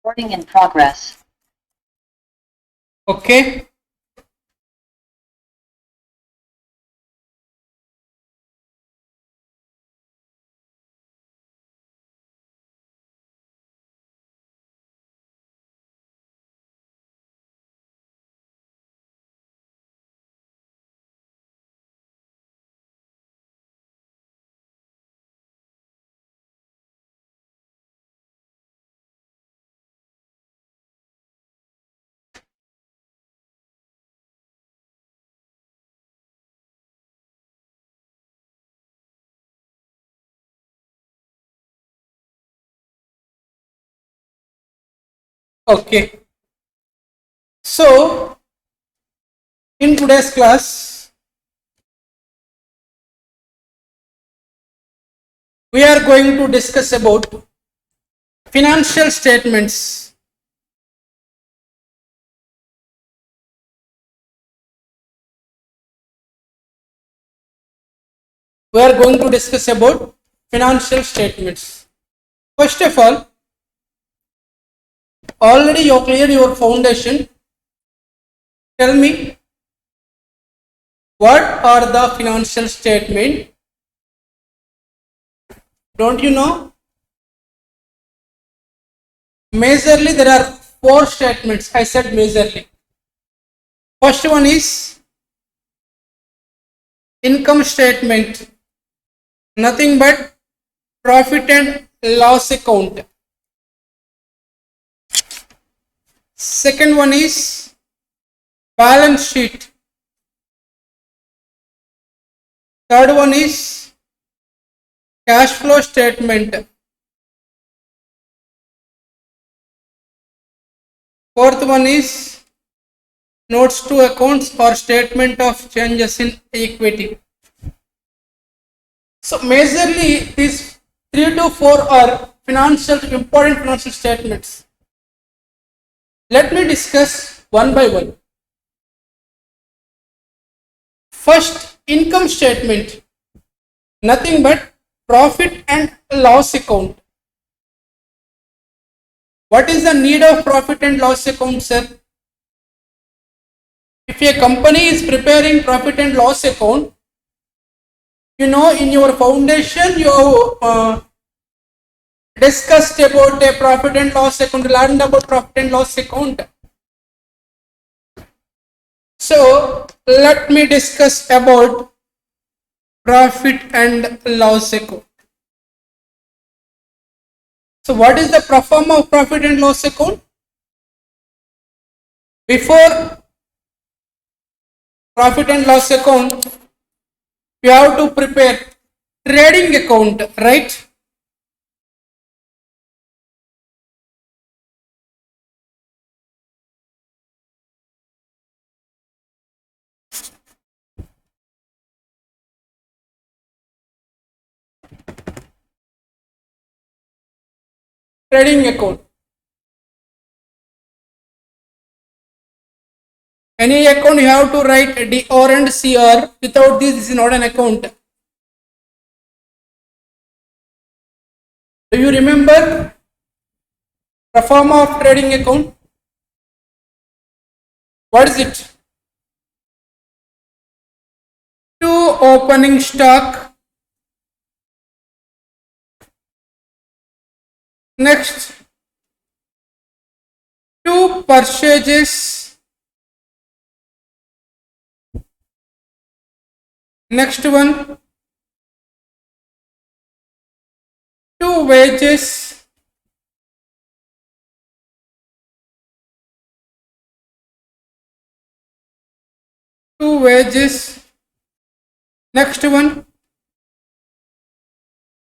Recording in progress. Okay. Okay. So, in today's class, we are going to discuss about financial statements. We are going to discuss about financial statements. First of all, already you cleared your foundation. Tell me, what are the financial statement? Don't you know? Majorly, there are four statements. I said majorly. First one is income statement, nothing but profit and loss account. Second one is balance sheet. Third one is cash flow statement. Fourth one is notes to accounts or statement of changes in equity. So majorly these 3 to 4 are important financial statements. Let me discuss one by one. First, income statement, nothing but profit and loss account. What is the need of profit and loss account, sir? If a company is preparing profit and loss account, you know, in your foundation you discussed about a profit and loss account, learned about profit and loss account. So let me discuss about profit and loss account. So what is the pro forma of profit and loss account? Before profit and loss account, you have to prepare trading account, right? Trading account. Any account you have to write DR and CR. Without this is not an account. Do you remember the form of trading account? What is it? To opening stock. Next, to purchases. Next one, to wages. To wages. Next one,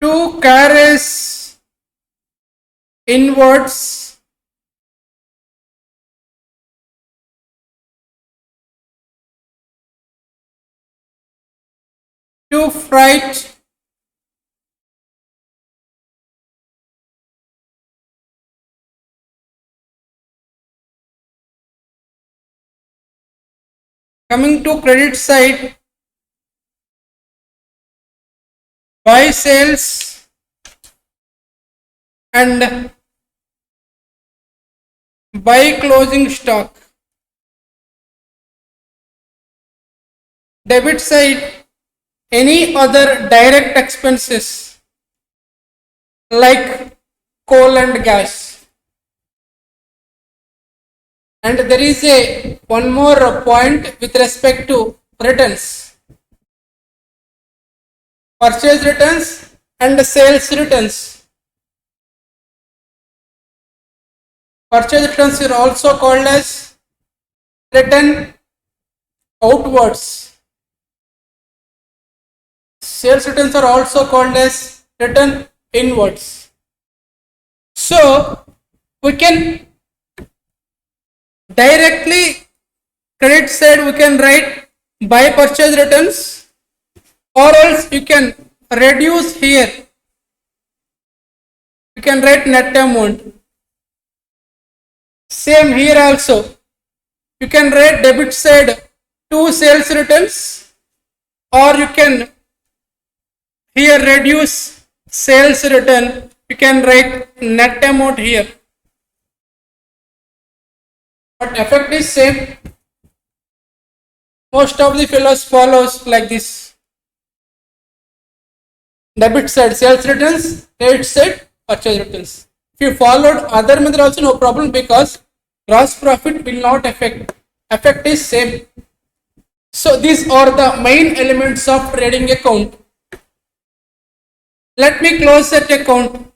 to carries inwards. To freight. Coming to credit side, buy sales and Buy closing stock. Debit side, any other direct expenses like coal and gas. And there is a one more point with respect to returns. Purchase returns and sales returns. Purchase returns are also called as return outwards. Sales returns are also called as return inwards. So we can directly credit side we can write buy purchase returns, or else you can reduce here. You can write net amount. Same here also. You can write debit side 2 sales returns, or you can here reduce sales return. You can write net amount here. But effect is same. Most of the fellows follows like this. Debit side sales returns, credit side purchase returns. If you followed other method also no problem, because gross profit will not affect. Effect is same. So these are the main elements of trading account. Let me close that account.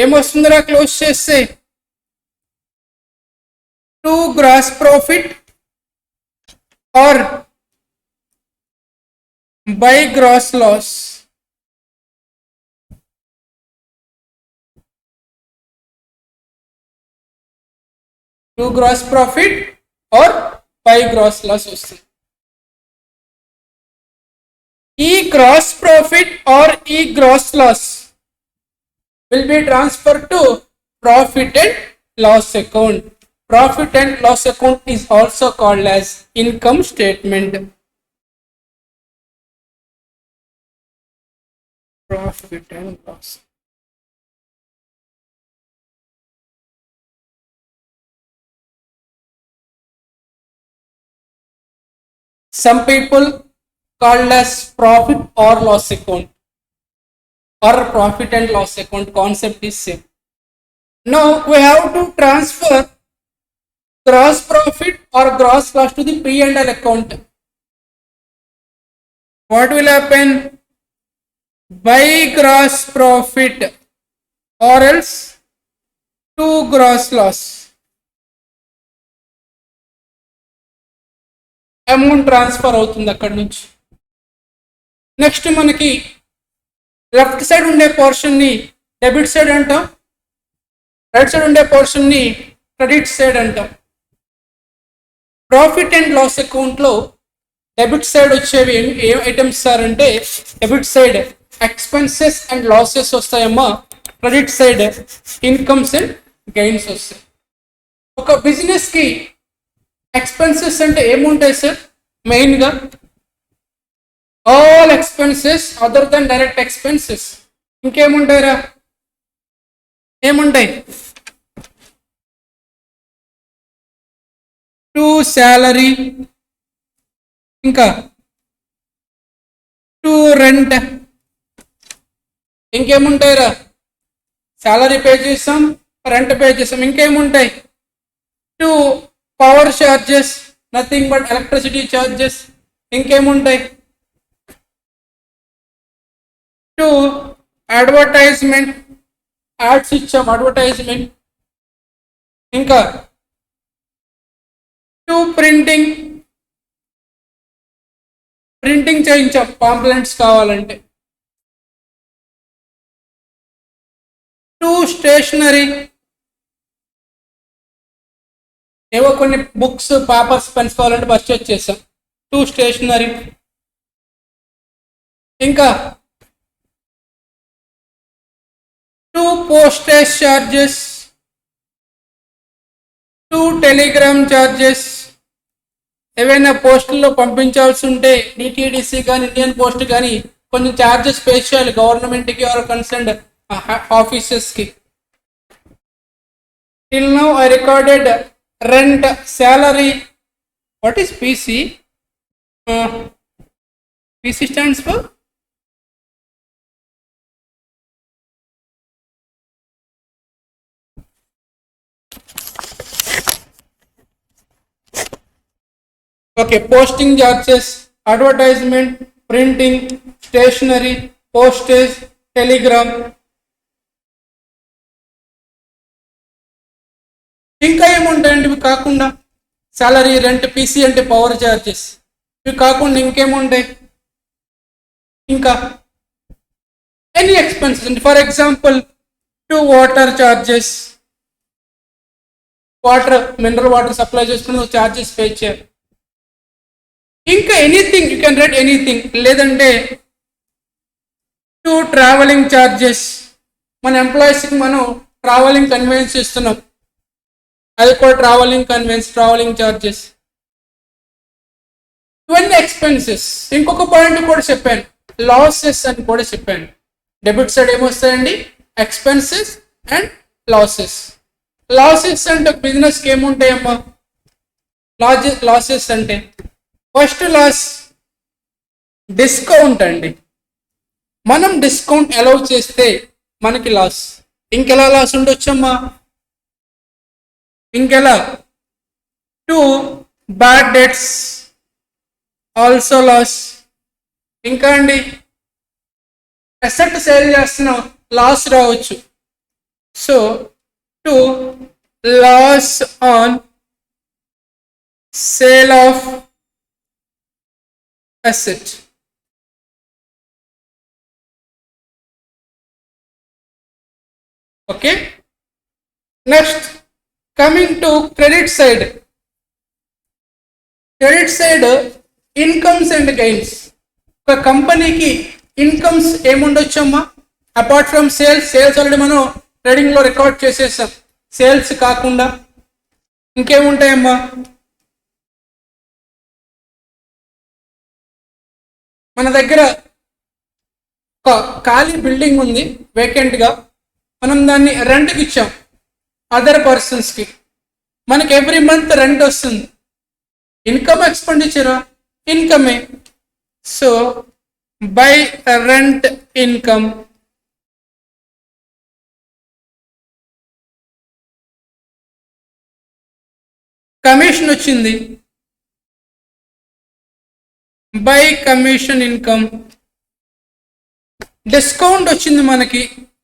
ఏమొస్తుందిరా close చేస్తే 2 gross profit or by gross loss. To gross profit or by gross loss వస్తుంది. ఈ gross profit or ఈ gross loss will be transferred to profit and loss account. Profit and loss account is also called as income statement. Profit and loss. Some people called as profit or loss account, or profit and loss account concept is same. Now we have to transfer gross profit or gross loss to the P&L account. What will happen? By gross profit or else to gross loss. Amount transfer అవుతుంది అక్కడి నుంచి. Next మనకి left side ఉండే పోర్షన్ని debit side అంటాం, right side ఉండే పోర్షన్ని credit side అంటాం. ప్రాఫిట్ అండ్ లాస్ అకౌంట్లో డెబిట్ సైడ్ వచ్చేవి ఏ ఐటమ్స్ సార్ అంటే, debit side expenses and losses వస్తాయమ్మా, credit side incomes and gains వస్తాయి. ఒక బిజినెస్కి ఎక్స్పెన్సెస్ అంటే ఏముంటాయి సార్? మెయిన్గా all expenses other than direct expenses. ఇంకేముంటాయిరా? ఏముంటాయి? టు శాలరీ, ఇంకా టు రెంట్. ఇంకేముంటాయిరా? శాలరీ పే చేసాం, రెంట్ పే చేసాం. ఇంకేముంటాయి? To power charges, nothing but electricity charges. ఇంకేముంటాయి? టు అడ్వర్టైజ్మెంట్, యాడ్స్ ఇచ్చాం, అడ్వర్టైజ్మెంట్. ఇంకా టు ప్రింటింగ్, ప్రింటింగ్ చేయించాం పాంప్లెంట్స్ కావాలంటే. టు స్టేషనరీ, ఏవో కొన్ని బుక్స్, పేపర్స్, పెన్స్ కావాలంటే పర్చేజ్ చేసాం. To stationery. ఇంకా to postage charges, to telegram charges. ఏవైనా పోస్టుల్లో పంపించాల్సి ఉంటే డిటిడిసి కానీ ఇండియన్ పోస్ట్ కానీ కొంచెం ఛార్జెస్ పే చేయాలి గవర్నమెంట్కి ఆర్ కన్సర్న్డ్ ఆఫీసెస్కి. Till now I recorded rent, salary. What is PC? PC stands for okay, posting charges, advertisement, printing, stationery, postage, telegram. ఇంకా ఏముంటాయండి ఇవి కాకుండా? సాలరీ, రెంట్, పీసీ అంటే పవర్ చార్జెస్. ఇవి కాకుండా ఇంకేముంటాయి? ఇంకా ఎనీ ఎక్స్పెన్సెస్ అండి. For example to water charges, water mineral water supply చేసుకుని చార్జెస్ పే చేయాలి. ఇంకా anything you can write anything. లేదంటే టు ట్రావెలింగ్ చార్జెస్, మన ఎంప్లాయీస్కి మనం ట్రావెలింగ్ కన్వీనియన్స్ ఇస్తున్నాం, అది కూడా ట్రావెలింగ్ కన్వీనియన్స్, ట్రావెలింగ్ చార్జెస్. ఇవన్నీ ఎక్స్పెన్సెస్. ఇంకొక పాయింట్ కూడా చెప్పాను, లాసెస్ అని కూడా చెప్పాను. డెబిట్ సైడ్ ఏమొస్తాయండి? Expenses and losses. లాసెస్ అంటే బిజినెస్కి ఏముంటాయమ్మా? లాసెస్ అంటే ఫస్ట్ లాస్ డిస్కౌంట్ అండి. మనం డిస్కౌంట్ అలౌ చేస్తే మనకి లాస్. ఇంకెలా లాస్ ఉండొచ్చమ్మా? ఇంకెలా? To bad debts also loss. ఇంకా అండి అసెట్ సేల్ చేస్తున్నాం, లాస్ రావచ్చు. So to loss on sale of asset. Okay, next coming to credit side. Credit side incomes and gains. ఒక కంపెనీకి ఇన్కమ్స్ ఏముండొచ్చమ్మా? అపార్ట్ ఫ్రమ్ సేల్స్ ఆల్రెడీ మనం trading లో record చేసేసాం. సేల్స్ కాకుండా ఇంకేముంటాయమ్మా? మన దగ్గర ఒక ఖాళీ బిల్డింగ్ ఉంది వేకెంట్గా, మనం దాన్ని రెంట్కి ఇచ్చాం అదర్ పర్సన్స్కి, మనకి ఎవ్రీ మంత్ రెంట్ వస్తుంది. ఇన్కమ్ ఎక్స్పెండిచరా? ఇన్కమే. So by rent income. Commission వచ్చింది, బై కమిషన్ ఇన్కమ్. డిస్కౌంట్ వచ్చింది మనకి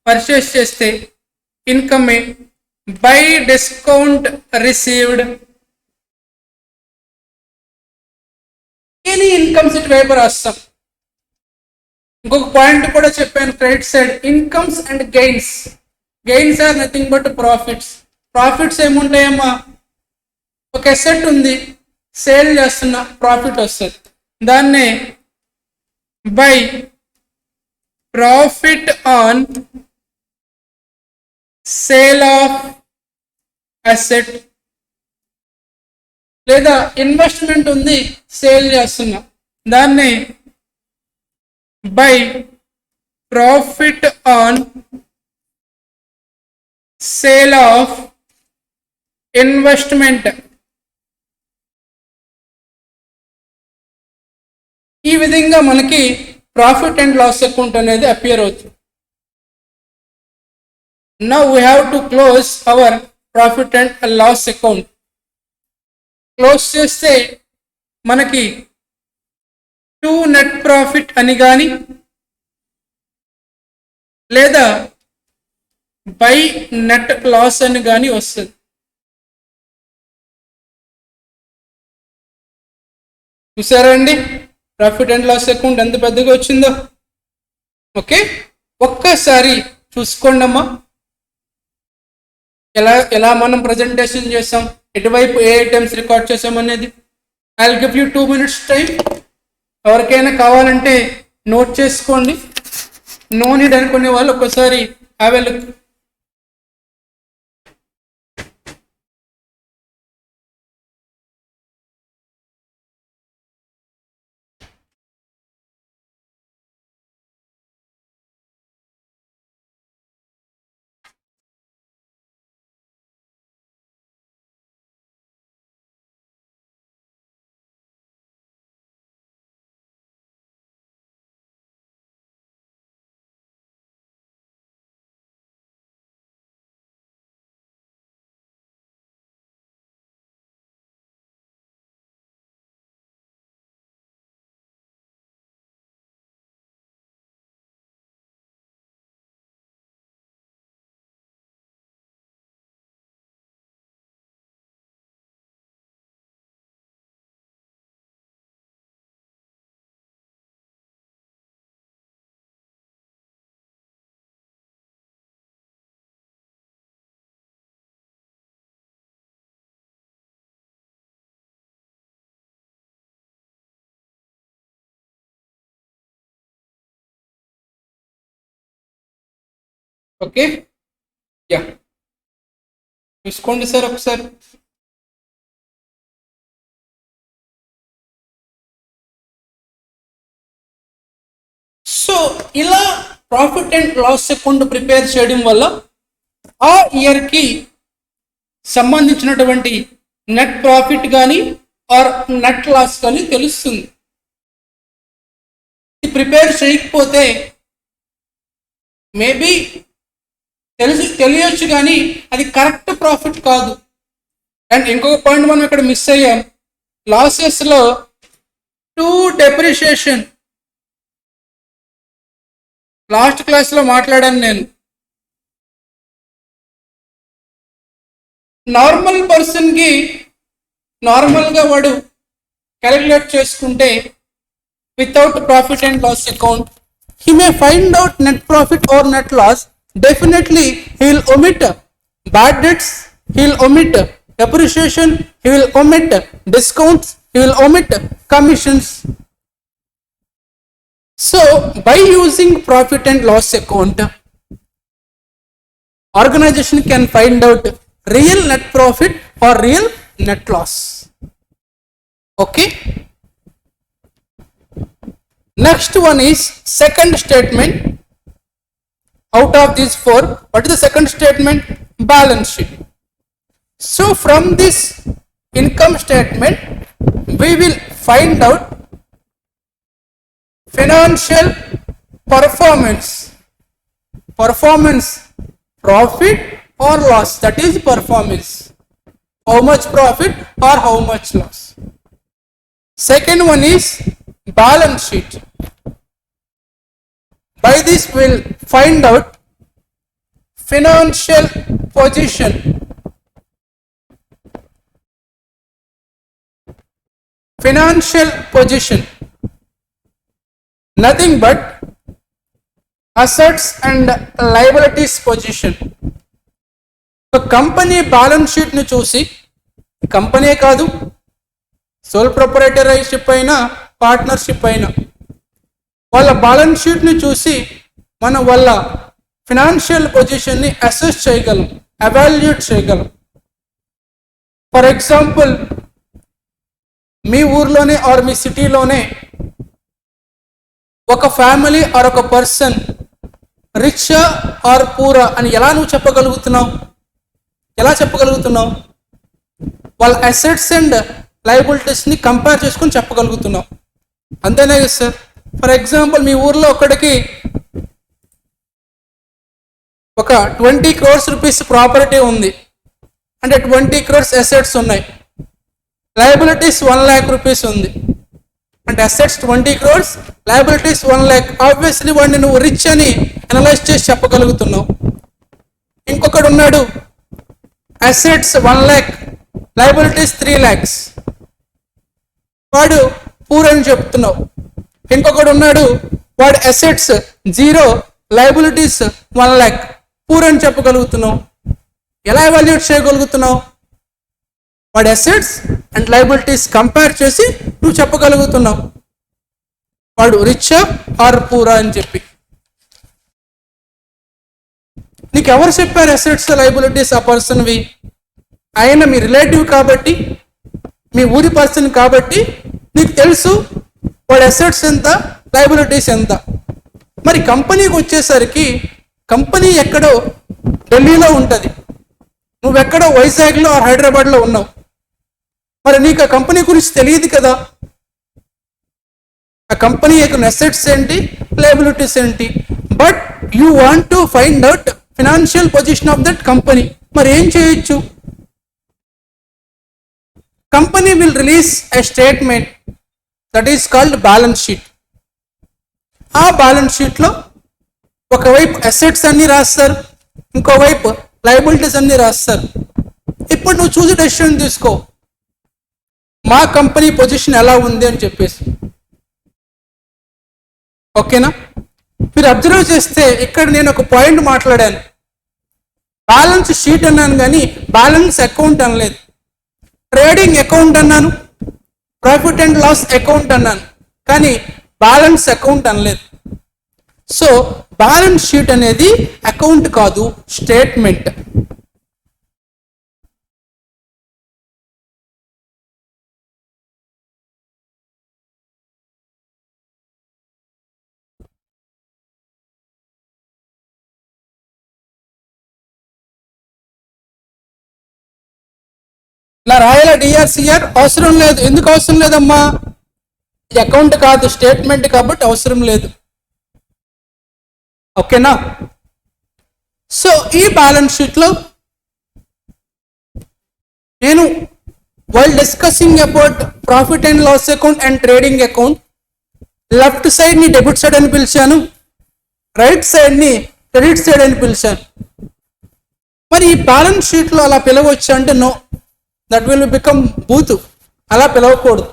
పర్చేస్ చేస్తే, ఇన్కమే, by discount received. Any incomes ఇటువైపు రాస్తాం. ఇంకొక పాయింట్ కూడా చెప్పాను credit side, incomes and gains. Gains are nothing but profits. Profits ఏముంటాయమ్మా? ఒక అసెట్ ఉంది, సేల్ చేస్తున్నా, ప్రాఫిట్ వస్తుంది. దాన్నే by profit on sale of asset. లేదా ఇన్వెస్ట్మెంట్ ఉంది, సేల్ చేస్తున్నా, దాన్ని by profit on sale of investment. ఈ విధంగా మనకి ప్రాఫిట్ అండ్ లాస్ అకౌంట్ అనేది అపియర్ అవుతుంది. Now we have to close our profit and loss account. Close చేస్తే మనకి టు నెట్ ప్రాఫిట్ అని కానీ లేదా బై నెట్ లాస్ అని కానీ వస్తుంది. చూసారా అండి ప్రాఫిట్ అండ్ లాస్ అకౌంట్ ఎంత పెద్దగా వచ్చిందో? ఓకే, ఒక్కసారి చూసుకోండి అమ్మా, ఎలా మనం ప్రజెంటేషన్ చేసాం, ఎటువైపు ఏ ఐటమ్స్ రికార్డ్ చేసాం అనేది. I will give you 2 minutes time. ఎవరికైనా కావాలంటే నోట్ చేసుకోండి, నో నీడ్ అనుకునే వాళ్ళు ఒక్కసారి have a look. Okay, ya చూసుకోండి సార్ ఒకసారి. సో ఇలా profit and loss account prepare చేయడం వల్ల ఆ ఇయర్కి సంబంధించినటువంటి నెట్ ప్రాఫిట్ కానీ ఆర్ నెట్ లాస్ కానీ తెలుస్తుంది. ప్రిపేర్ చేయకపోతే మేబీ తెలియచ్చు కానీ అది కరెక్ట్ ప్రాఫిట్ కాదు. అండ్ ఇంకొక పాయింట్ మనం ఇక్కడ మిస్ అయ్యాం, లాసెస్లో టు డెప్రిషియేషన్. లాస్ట్ క్లాస్లో మాట్లాడాను నేను. నార్మల్ పర్సన్కి నార్మల్గా వాడు క్యాలిక్యులేట్ చేసుకుంటే without profit and loss account he may find out net profit or net loss. Definitely he will omit bad debts, he will omit depreciation, he will omit discounts, he will omit commissions. So by using profit and loss account, organization can find out real net profit or real net loss. Okay, next one is second statement. Out of these four, what is the second statement? Balance sheet. So from this income statement we will find out financial performance, profit or loss, that is performance, how much profit or how much loss. Second one is balance sheet. By this we will find out financial position, nothing but assets and liabilities position. So company balance sheet ని చూసి, company కాదు, soul ప్రొపరైటర్షిప్ అయినా partnership అయినా, వాళ్ళ balance షీట్ని చూసి మనం వాళ్ళ financial పొజిషన్ని assess చేయగలం, ఎవాల్యుయేట్ చేయగలం. ఫర్ ఎగ్జాంపుల్, మీ ఊర్లోనే ఆర్ మీ సిటీలోనే ఒక ఫ్యామిలీ ఆర్ ఒక పర్సన్ రిచ్ ఆర్ పూర్ అని ఎలా నువ్వు చెప్పగలుగుతున్నావు? వాళ్ళ అసెట్స్ అండ్ లయబిలిటీస్ని కంపేర్ చేసుకొని చెప్పగలుగుతున్నావు, అంతేనా కదా సార్? ఫర్ ఎగ్జాంపుల్, మీ ఊర్లో ఒకడికి ఒక 20 crores రూపీస్ ప్రాపర్టీ ఉంది, అంటే 20 crores అసెట్స్ ఉన్నాయి, లయబిలిటీస్ 1 lakh రూపీస్ ఉంది, అంటే assets 20 crores, liabilities 1 lakh. Obviously వాడిని నువ్వు రిచ్ అని అనలైజ్ చేసి చెప్పగలుగుతున్నావు. ఇంకొకడు ఉన్నాడు, అసెట్స్ 1 lakh, లయబిలిటీస్ 3 lakhs, వాడు పూర్ అని చెప్తున్నావు. ఇంకొకడు ఉన్నాడు, వాడి అసెట్స్ 0, లయబిలిటీస్ 1 lakh, పూర్ అని చెప్పగలుగుతున్నావు. ఎలా ఎవాల్యుయేట్ చేయగలుగుతున్నావు? వాడి అసెట్స్ అండ్ లయబిలిటీస్ కంపేర్ చేసి నువ్వు చెప్పగలుగుతున్నావు వాడు రిచ్ ఆర్ పూరా అని చెప్పి. నీకు ఎవరు చెప్పారు అసెట్స్ లయబిలిటీస్ ఆ పర్సన్వి? ఆయన మీ రిలేటివ్ కాబట్టి, మీ ఊరి పర్సన్ కాబట్టి నీకు తెలుసు వాడి అసెట్స్ ఎంత, లయబిలిటీస్ ఎంత. మరి కంపెనీకి వచ్చేసరికి కంపెనీ ఎక్కడో ఢిల్లీలో ఉంటుంది, నువ్వెక్కడో వైజాగ్లో హైదరాబాద్లో ఉన్నావు. మరి నీకు ఆ కంపెనీ గురించి తెలియదు కదా, ఆ కంపెనీ యొక్క అసెట్స్ ఏంటి, లయబిలిటీస్ ఏంటి. But you want to find out financial position of that company. మరి ఏం చేయొచ్చు? Company will release a statement that is called balance sheet. ఆ బ్యాలెన్స్ షీట్లో ఒకవైపు అసెట్స్ అన్ని రాస్తారు, ఇంకోవైపు లయబిలిటీస్ అన్ని రాస్తారు. ఇప్పుడు నువ్వు చూసి డెసిషన్ తీసుకో, మా కంపెనీ పొజిషన్ ఎలా ఉంది అని చెప్పేసి. ఓకేనా? మీరు అబ్జర్వ్ చేస్తే ఇక్కడ నేను ఒక పాయింట్ మాట్లాడాను, బ్యాలెన్స్ షీట్ అన్నాను కానీ బ్యాలెన్స్ అకౌంట్ అనలేదు. ట్రేడింగ్ అకౌంట్ అన్నాను, ప్రాఫిట్ అండ్ లాస్ అకౌంట్ అన్నాను, కానీ బ్యాలెన్స్ అకౌంట్ అనలేదు. సో బ్యాలెన్స్ షీట్ అనేది అకౌంట్ కాదు, స్టేట్మెంట్. ఇలా రాయాల డిఆర్సిఆర్? అవసరం లేదు. ఎందుకు అవసరం లేదమ్మా? అకౌంట్ కాదు, స్టేట్మెంట్ కాబట్టి అవసరం లేదు. ఓకేనా? సో ఈ బ్యాలెన్స్ షీట్లో నేను while discussing about profit and loss account and trading account, left side ని డెబిట్ సైడ్ అని పిలిచాను, రైట్ సైడ్ ని క్రెడిట్ సైడ్ అని పిలిచాను. మరి ఈ బ్యాలెన్స్ షీట్లో అలా పిలవచ్చు అంటే no, that will become both. అలా పిలవకూడదు.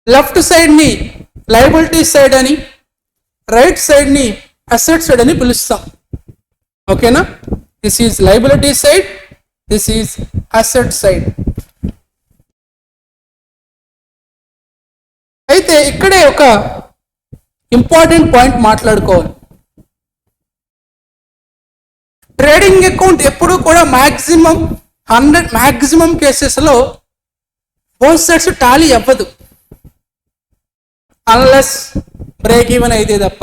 లెఫ్ట్ సైడ్ ని లయబిలిటీ సైడ్ అని, రైట్ సైడ్ ని అసెట్ సైడ్ అని పిలుస్తాం. ఓకేనా? This is liability side, this is asset side. అయితే ఇక్కడే ఒక ఇంపార్టెంట్ పాయింట్ మాట్లాడుకోవాలి. ట్రేడింగ్ అకౌంట్ ఎప్పుడు కూడా మ్యాక్సిమం కేసెస్లో బోత్ సైడ్స్ టాలీ అవ్వదు, అన్లెస్ బ్రేక్ ఈవెన్ అయితే తప్ప,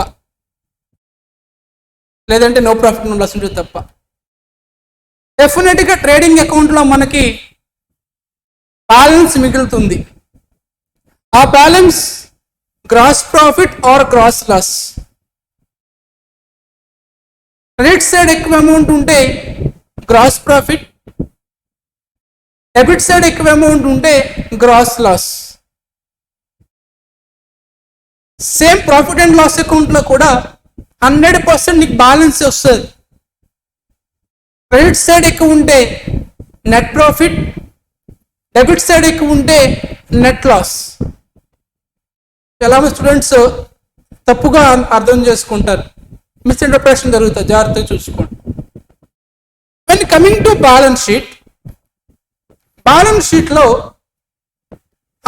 లేదంటే నో ప్రాఫిట్ నో లాస్ ఉంటుంది తప్ప. డెఫినెట్గా ట్రేడింగ్ అకౌంట్లో మనకి బ్యాలెన్స్ మిగులుతుంది. ఆ balance gross profit or gross loss. Credit side ఎక్కువ అమౌంట్ ఉంటే గ్రాస్ ప్రాఫిట్, డెబిట్ సైడ్ ఎక్కువ అమౌంట్ ఉంటే gross loss. Same profit and loss అకౌంట్లో కూడా 100% నీకు బ్యాలెన్స్ వస్తుంది. క్రెడిట్ సైడ్ ఎక్కువ ఉంటే నెట్ ప్రాఫిట్, డెబిట్ సైడ్ ఎక్కువ ఉంటే నెట్ లాస్. చాలామంది స్టూడెంట్స్ తప్పుగా అర్థం చేసుకుంటారు, మిస్ఇంటర్ప్రిటేషన్ జరుగుతుంది, జాగ్రత్తగా చూసుకోండి. వెన్ కమింగ్ టు బ్యాలెన్స్ షీట్లో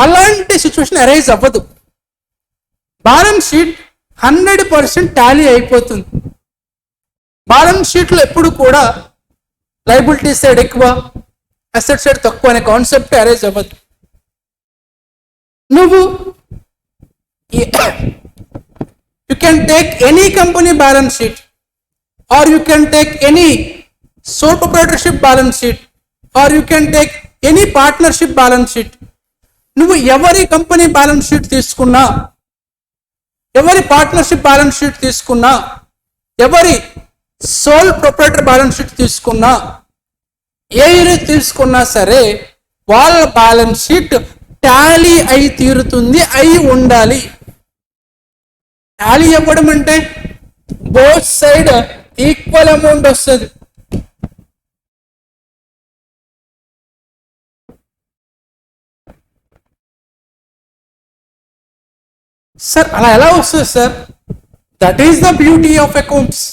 అలాంటి సిచ్యువేషన్ అరైజ్ అవ్వదు. బ్యాలెన్స్ షీట్ 100% టాలీ అయిపోతుంది. బ్యాలెన్స్ షీట్లో ఎప్పుడు కూడా లయబిలిటీ సైడ్ ఎక్కువ, అసెట్ సైడ్ తక్కువ అనే కాన్సెప్ట్ అరైజ్ అవ్వదు. నువ్వు you can take any company balance sheet, or you can take any sole proprietorship balance sheet, or you can take any partnership balance sheet. నువ్వు ఎవరి కంపెనీ బ్యాలెన్స్ షీట్ తీసుకున్నా, ఎవరి partnership balance sheet తీసుకున్నా, ఎవరి soul proprietor balance sheet తీసుకున్నా, ఏ తీసుకున్నా సరే వాళ్ళ బ్యాలెన్స్ షీట్ టాలీ అయి తీరుతుంది, అయి ఉండాలి. టాలీ అవ్వడం అంటే బోత్ సైడ్ ఈక్వల్ అమౌంట్ వస్తుంది. సార్ అలా ఎలా వస్తుంది sir? That is the beauty of accounts.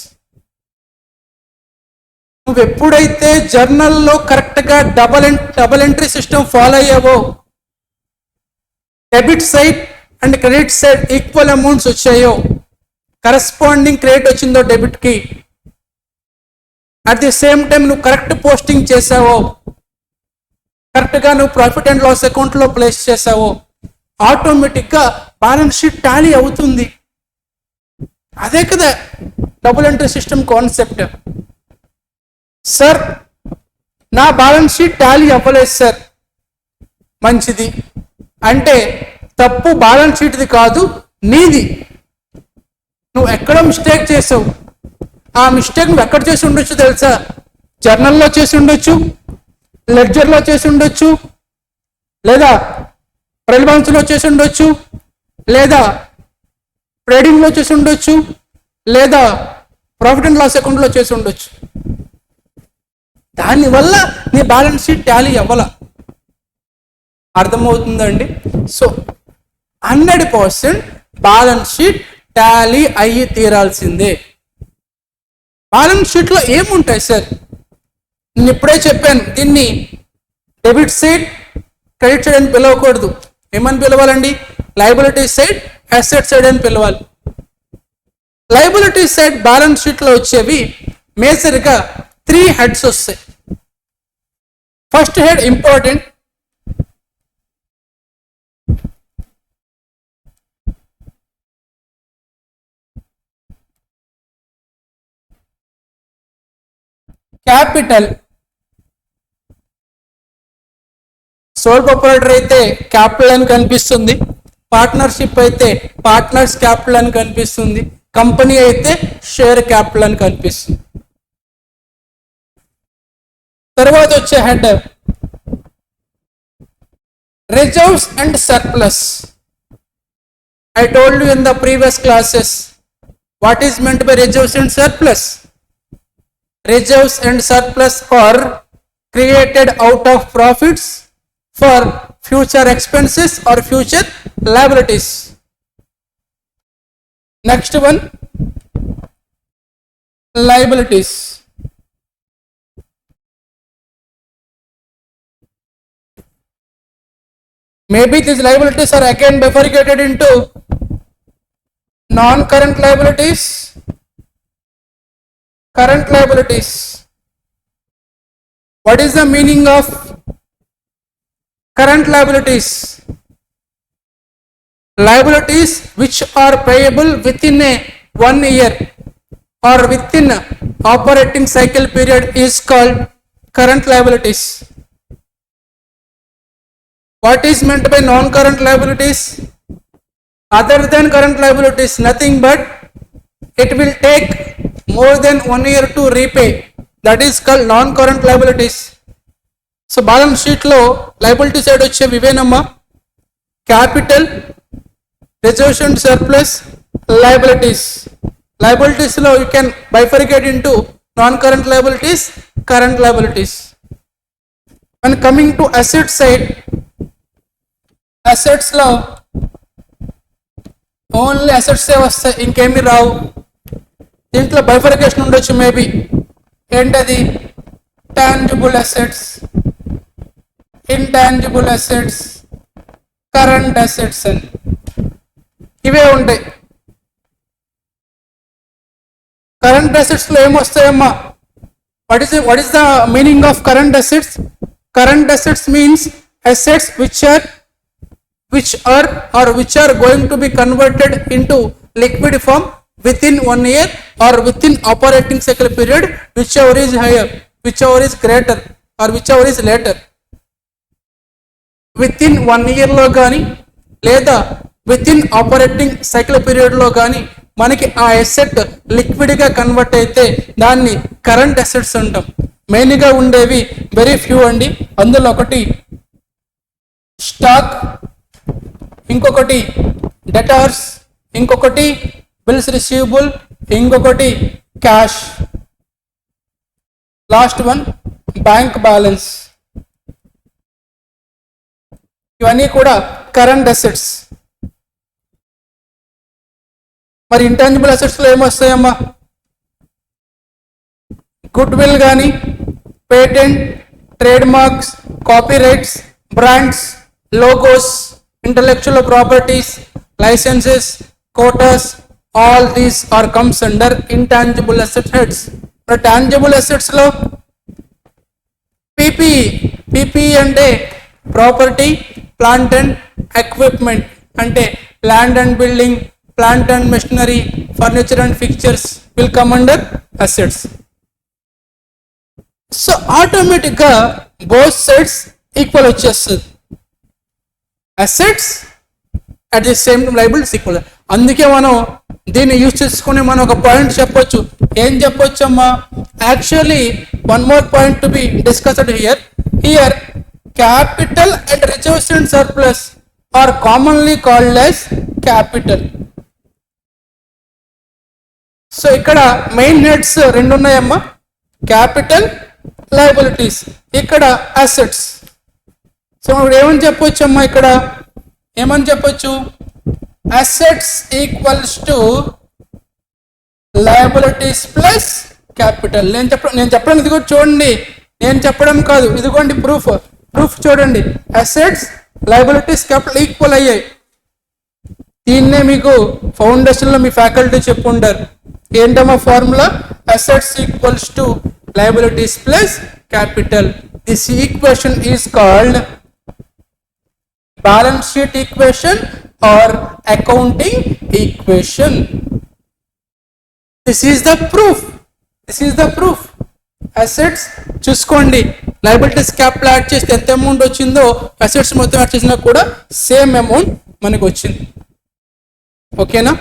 నువ్వు ఎప్పుడైతే జర్నల్లో కరెక్ట్గా డబల్ ఎంట్రీ సిస్టమ్ ఫాలో అయ్యావో, debit side and credit side equal amounts వచ్చాయో, కరెస్పాండింగ్ క్రెడిట్ వచ్చిందో డెబిట్కి, అట్ ది సేమ్ టైం నువ్వు కరెక్ట్ పోస్టింగ్ చేసావో, కరెక్ట్గా నువ్వు ప్రాఫిట్ అండ్ లాస్ అకౌంట్లో ప్లేస్ చేసావో, ఆటోమేటిక్గా బ్యాలెన్స్ షీట్ టాలీ అవుతుంది. అదే కదా double entry system concept. Sir నా బ్యాలెన్స్ షీట్ టాలీ అవ్వలేదు సార్, మంచిది. అంటే తప్పు బ్యాలెన్స్ షీట్ది కాదు, నీది. నువ్వు ఎక్కడ మిస్టేక్ చేసావు. ఆ మిస్టేక్ నువ్వు ఎక్కడ చేసి ఉండొచ్చు తెలుసా? జర్నల్లో చేసి ఉండొచ్చు, లెడ్జర్లో చేసి ఉండొచ్చు, లేదా ట్రయల్ బ్యాలెన్స్లో చేసి ఉండొచ్చు, లేదా ట్రేడింగ్లో చేసి ఉండొచ్చు, లేదా ప్రాఫిట్ అండ్ లాస్ అకౌంట్లో చేసి ఉండొచ్చు. దానివల్ల నీ బ్యాలెన్స్ షీట్ టాలీ అవ్వాల. అర్థమవుతుందండి? సో 100% బ్యాలెన్స్ షీట్ టాలీ అయ్యి తీరాల్సిందే. బ్యాలెన్స్ షీట్లో ఏముంటాయి సార్? నేను ఇప్పుడే చెప్పాను, దీన్ని డెబిట్ సైడ్ క్రెడిట్ సైడ్ అని పిలవకూడదు. ఏమని పిలవాలండి? లయబిలిటీ సైడ్ అసెట్ సైడ్ అని పిలవాలి. లయబిలిటీ సైడ్ బ్యాలెన్స్ షీట్లో వచ్చేవి మేజర్గా 3 హెడ్స్ వస్తాయి. First head important, capital. Sole proprietor అయితే క్యాపిటల్ అని కనిపిస్తుంది, పార్ట్నర్షిప్ అయితే పార్ట్నర్స్ క్యాపిటల్ అని కనిపిస్తుంది, కంపెనీ అయితే షేర్ క్యాపిటల్ అని కనిపిస్తుంది. తర్వాత వచ్చే head reserves and surplus. I told you in the previous classes what is meant by reserves and surplus. Reserves and surplus are created out of profits for future expenses or future liabilities. Next one, liabilities. Maybe these liabilities are again bifurcated into non-current liabilities, current liabilities. What is the meaning of current liabilities? Liabilities which are payable within a 1 year or within operating cycle period is called current liabilities. What is meant by non-current liabilities? Other than current liabilities, nothing but it will take more than 1 year to repay. That is called non-current liabilities. So balance sheet lo liability side వచ్చే వివేనమ్మ capital, reserves and surplus, liabilities. Liabilities lo you can bifurcate into non-current liabilities, current liabilities. When coming to asset side, assets లో only assets వస్తాయి, ఇంకేమీ రావు. దీంట్లో bifurcation ఉండొచ్చు maybe. ఏంటది? Tangible assets, intangible assets, current assets అని ఇవే ఉంటాయి. కరెంట్ అసెట్స్ లో ఏమొస్తాయమ్మా? What is the meaning of current assets? Current assets means assets which are going to be converted into liquid form within 1 year or within operating cycle period, whichever is higher, whichever is greater or whichever is later. Within 1 year లో కానీ లేదా within operating cycle period లో కానీ మనకి ఆ asset liquid గా convert అయితే దాన్ని కరెంట్ అసెట్స్ అంటాం. మెయిన్ గా ఉండేవి వెరీ ఫ్యూ అండి. అందులో ఒకటి స్టాక్, ఇంకొకటి డెటార్స్, ఇంకొకటి బిల్స్ రిసీవబుల్, ఇంకొకటి cash, last one bank balance. ఇవన్నీ కూడా కరెంట్ అసెట్స్. మరి ఇంటాంజిబుల్ అసెట్స్ లో ఏమొస్తాయమ్మా? గుడ్ విల్ కానీ, patent, trade marks, copy rights, brands, logos, intellectual properties, licenses, quotas, all these are comes under intangible asset heads. But tangible assets lo PPE అంటే property, plant and equipment, అంటే land and building, plant and machinery, furniture and fixtures will come under assets. So automatic గా both sides equal వచ్చేస్తుంది. Assets at the same time liabilities equal. అందుకే మనం దీన్ని use చేసుకుని మనం ఒక పాయింట్ చెప్పొచ్చు. ఏం చెప్పొచ్చు అమ్మా? Actually one more point to be discussed here capital and reserves and surplus are commonly called as capital. So ఇక్కడ మెయిన్ హెడ్స్ రెండు ఉన్నాయమ్మా, క్యాపిటల్, లయబిలిటీస్. ఇక్కడ అసెట్స్. సో ఇప్పుడు ఏమని చెప్పొచ్చు అమ్మా? ఇక్కడ ఏమని చెప్పొచ్చు? Assets equals to liabilities plus capital. నేను చెప్పడం ఇది కూడా చూడండి, నేను చెప్పడం కాదు, ఇదిగోండి ప్రూఫ్ చూడండి. అసెట్స్, లయబిలిటీస్, క్యాపిటల్ ఈక్వల్ అయ్యాయి. దీన్నే మీకు ఫౌండేషన్లో మీ ఫ్యాకల్టీ చెప్పుంటారు. ఏంటమ్మా formula? Assets equals to liabilities plus capital. This equation is called balance sheet equation or accounting equation. This is the proof. Assets చూసుకోండి, లయబిలిటీస్ క్యాపిటల్ యాడ్ చేస్తే ఎంత amount వచ్చిందో assets మొత్తం యాడ్ చేసినా కూడా సేమ్ అమౌంట్ మనకు వచ్చింది. ఓకేనా?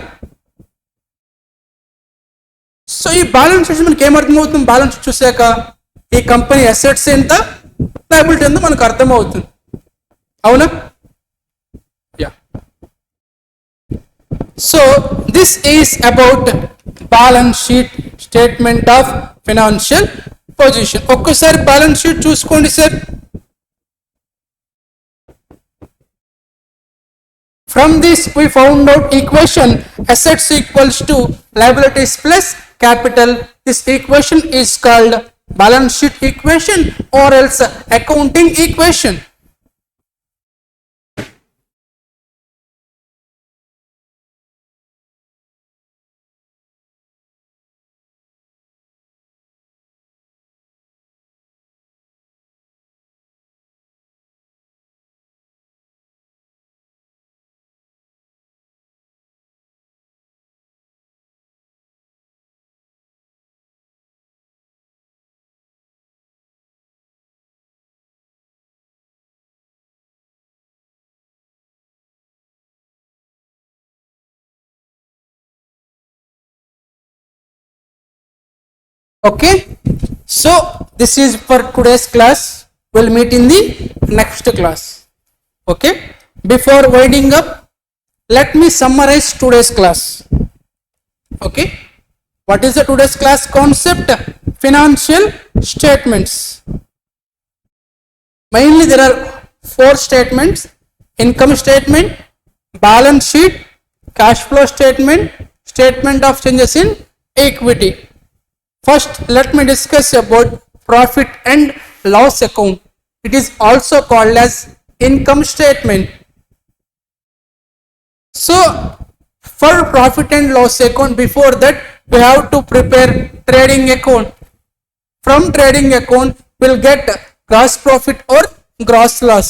సో ఈ బ్యాలెన్స్ షీట్ మనకి ఏమర్థమవుతుంది? బ్యాలెన్స్ షీట్ చూసాక ఈ కంపెనీ అసెట్స్ ఎంత, లయబిలిటీ ఎంత మనకు అర్థమవుతుంది. అవునా? Yeah. So this is about balance sheet, statement of financial position. ఒక్కసారి బ్యాలెన్స్ షీట్ చూసుకోండి sir. From this we found out equation assets equals to liabilities plus capital. This equation is called balance sheet equation or else accounting equation. Okay, so this is for today's class. We'll meet in the next class. Okay, before winding up, let me summarize today's class. Okay, what is the today's class concept? Financial statements. Mainly there are 4 statements: income statement, balance sheet, cash flow statement, statement of changes in equity. First, let me discuss about profit and loss account. It is also called as income statement. So, for profit and loss account, before that, we have to prepare trading account. From trading account, we'll get gross profit or gross loss.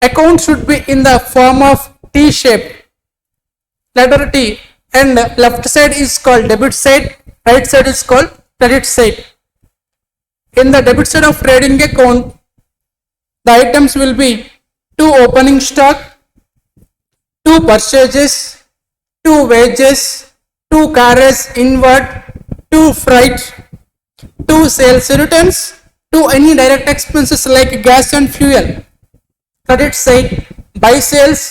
Account should be in the form of T shape, letter T. And left side is called debit side, right side is called credit side. In the debit side of trading account, the items will be 2 opening stock, 2 purchases, 2 wages, 2 carriage inward, 2 freight, 2 sales returns, 2 any direct expenses like gas and fuel. Credit side, buy sales,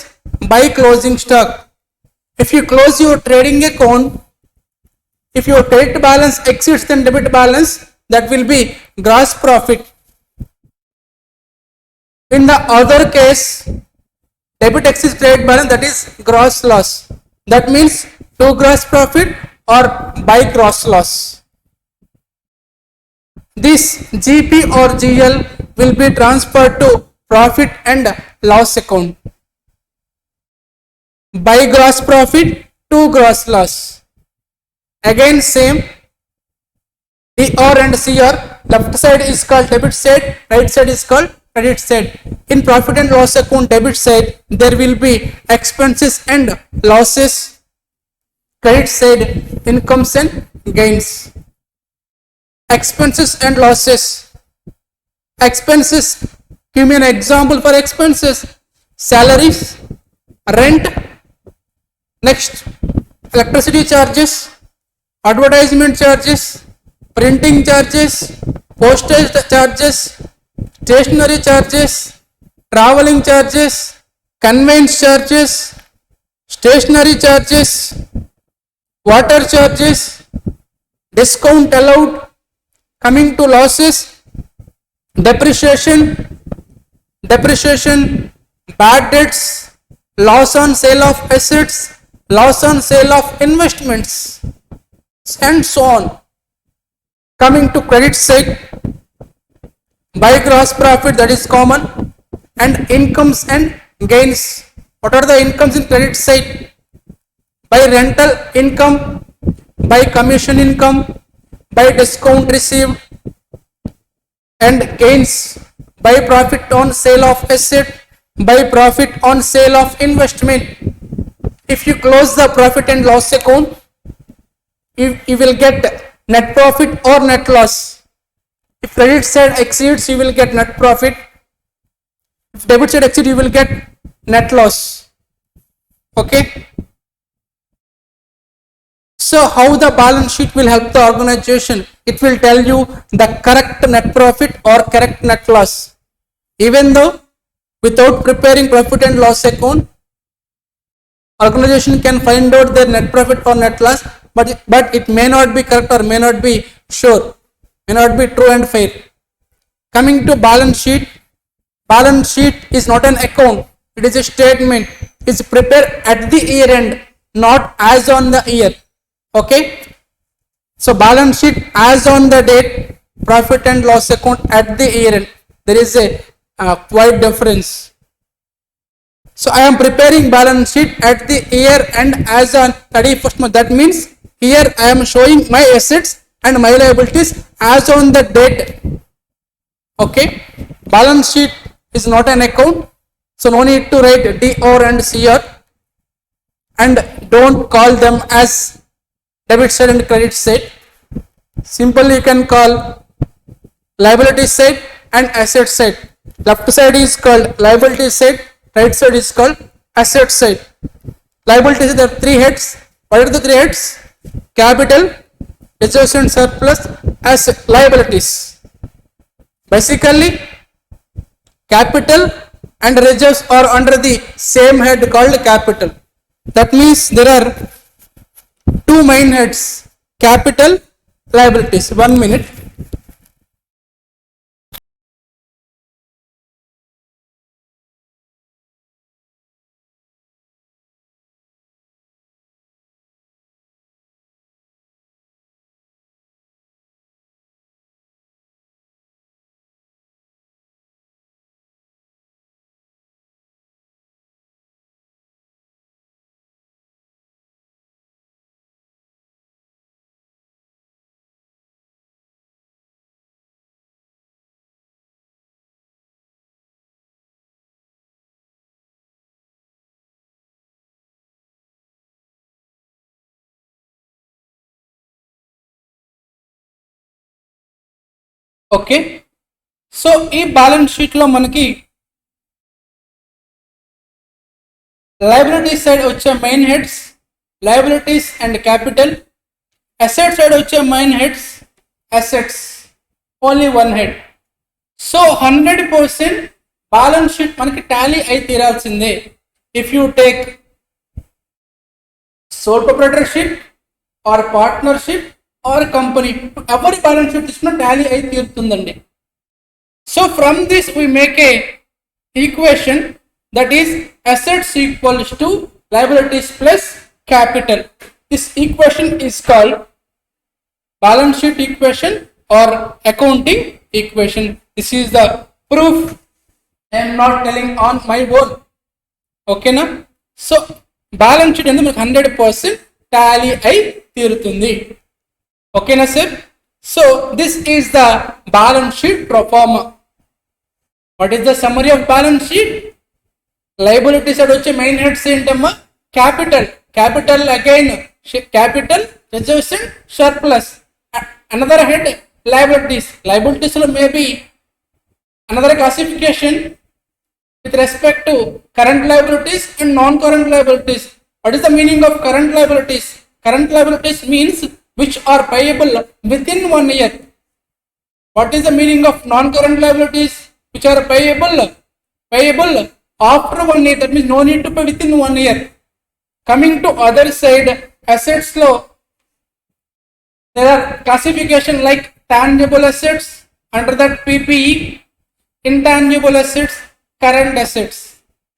buy closing stock. If you close your trading account, if your credit balance exceeds the debit balance, that will be gross profit. In the other case, debit exceeds credit balance, that is gross loss. That means to gross profit or by gross loss. This GP or GL will be transferred to profit and loss account. By gross profit to gross loss. Again same, DR and CR, left side is called debit side, right side is called credit side. In profit and loss account debit side, there will be expenses and losses. Credit side, incomes and gains. Expenses and losses. Expenses, give me an example for expenses. Salaries, rent, next electricity charges, advertisement charges, printing charges, postage charges, stationery charges, traveling charges, conveyance charges, stationery charges, water charges, discount allowed. Coming to losses, depreciation, bad debts, loss on sale of assets, loss on sale of investments, and so on. Coming to credit side, by gross profit, that is common, and incomes and gains. What are the incomes in credit side? By rental income, by commission income, by discount received, and gains by profit on sale of asset, by profit on sale of investment. If you close the profit and loss account, you will get net profit or net loss. If credit side exceeds, you will get net profit. If debit side exceeds, you will get net loss. Okay. So how the balance sheet will help the organization? It will tell you the correct net profit or correct net loss. Even though without preparing profit and loss account, organization can find out their net profit or net loss, but it may not be correct or may not be sure, may not be true and fair. Coming to balance sheet is not an account, it is a statement. It is prepared at the year end, not as on the year. Okay, so balance sheet as on the date, profit and loss account at the year end. There is a quite difference. So I am preparing balance sheet at the year end as on 31st month. That means here I am showing my assets and my liabilities as on the date. Okay, balance sheet is not an account, so no need to write DR and CR, and don't call them as debit side and credit side. Simply you can call liability side and asset side. Left side is called liability side, right side is called asset side. Liabilities, there are three heads. What are the three heads? Capital, reserves and surplus, asset, liabilities. Basically, capital and reserves are under the same head called capital. That means there are two main heads, capital, liabilities. 1 minute. Okay, so ఈ balance షీట్లో మనకి liability side వచ్చే main heads liabilities and capital, asset side వచ్చే main heads assets, only one head. So 100% balance sheet మనకి tally అయి తీరాల్సిందే. If you take sole proprietorship or partnership or company, ఎవరి balance sheet తీసుకున్న tally అయి తీరుతుందండి. So from this we make a equation that is assets equals to liabilities plus capital. This equation is called balance sheet equation or accounting equation. This is the proof. I am not telling on my own. Okay na? So balance sheet అనేది మనకు 100% Tally అయి తీరుతుంది. Okay na sir? So this is the balance sheet pro forma. What is the summary of balance sheet? Liability side వచ్చే main heads ఏంటమ్మా? Capital. Capital again capital, reserves and surplus. Another head liabilities. Liabilities లో maybe another classification with respect to current liabilities and non-current liabilities. What is the meaning of current liabilities? Current liabilities means which are payable within 1 year. What is the meaning of non-current liabilities? Which are payable after 1 year. That means no need to pay within 1 year. Coming to other side, assets law, there are classification like tangible assets, under that PPE, intangible assets, current assets.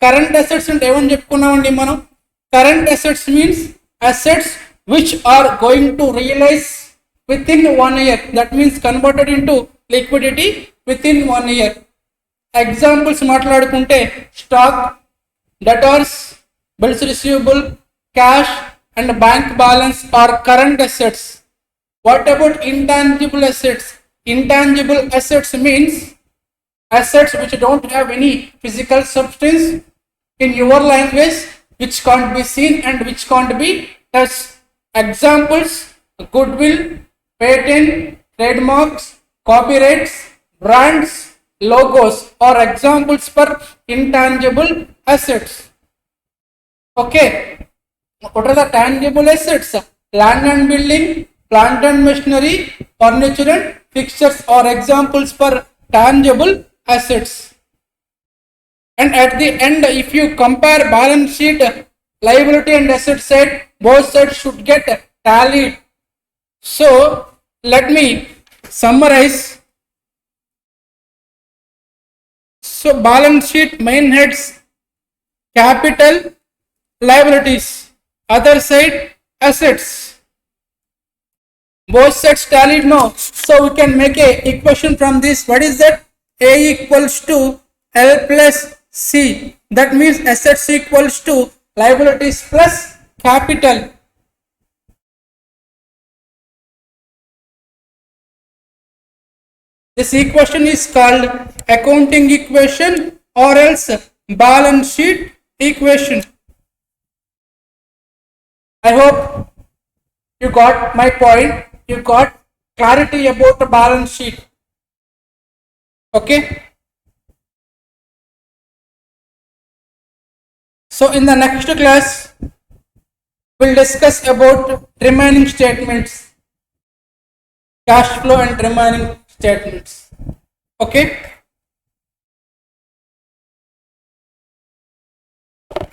Current assets అంటే ఏమని చెప్పుకున్నామండి మనం? Current assets means assets which are going to realize within 1 year. That means converted into liquidity within 1 year. Examples మాట్లాడుకుంటే stock, Debtors, bills receivable, cash, and bank balance are current assets. What about intangible assets? Intangible assets means assets which don't have any physical substance in your language, which can't be seen and which can't be touched. Examples: goodwill, patent, trademarks, copyrights, brands, logos are examples for intangible assets. Okay, what are the tangible assets? Land and building, plant and machinery, furniture and fixtures are examples for tangible assets. And at the end, if you compare balance sheet, liability and asset side, both sides should get tallied. So let me summarize. So balance sheet main heads: capital, liabilities, other side assets. Both sides tallied, no. So we can make a equation from this. What is that? A equals to L plus C. That means assets equals to liabilities plus capital. This equation is called accounting equation or else balance sheet equation. I hope you got my point. You got clarity about the balance sheet. Okay. So in the next class, we'll discuss about remaining statements, cash flow and remaining statements. Okay.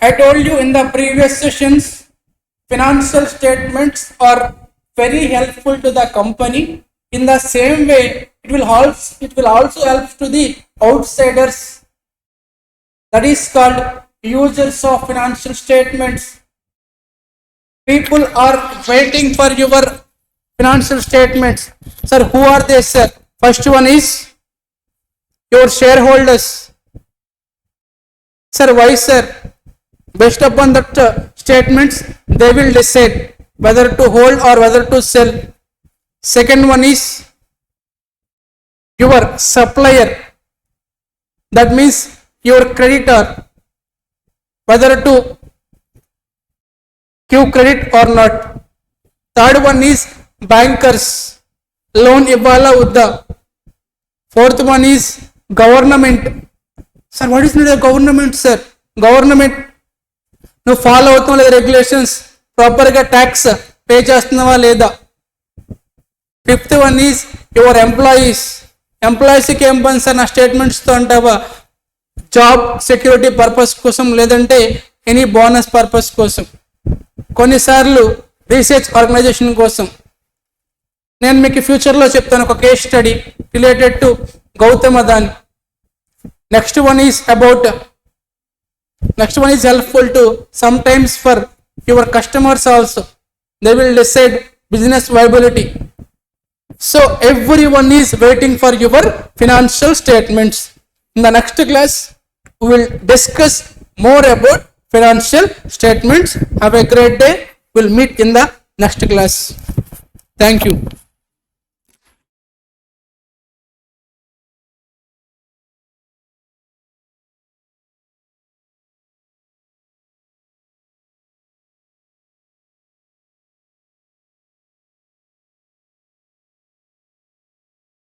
I told you in the previous sessions, financial statements are very helpful to the company. In the same way, it will also help to the outsiders. That is called users of financial statements. People are waiting for your financial statements. Sir, who are they, sir? First one is your shareholders. Sir, why, sir? Based upon that statements, they will decide whether to hold or whether to sell. Second one is your supplier. That means your creditor, whether to give credit or not. Third one is bankers, loan ivala udda. Fourth one is government. Sir, what is the government, sir? Government, నువ్వు follow అవుతాం లేదా regulations, ప్రాపర్గా tax pay చేస్తున్నావా లేదా. Fifth one is your employees. ఎంప్లాయీస్కి ఏం పని sir నా స్టేట్మెంట్స్తో అంటావా? జాబ్ సెక్యూరిటీ పర్పస్ కోసం, లేదంటే ఎనీ బోనస్ పర్పస్ కోసం, కొన్నిసార్లు రీసెర్చ్ ఆర్గనైజేషన్ కోసం. నేను మీకు ఫ్యూచర్లో చెప్తాను ఒక case study related to Gautam Adani. Next one is helpful to sometimes for your customers also. They will decide business viability. So everyone is waiting for your financial statements. In the next class, we will discuss more about financial statements. Have a great day. We'll meet in the next class. Thank you.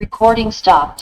Recording stopped.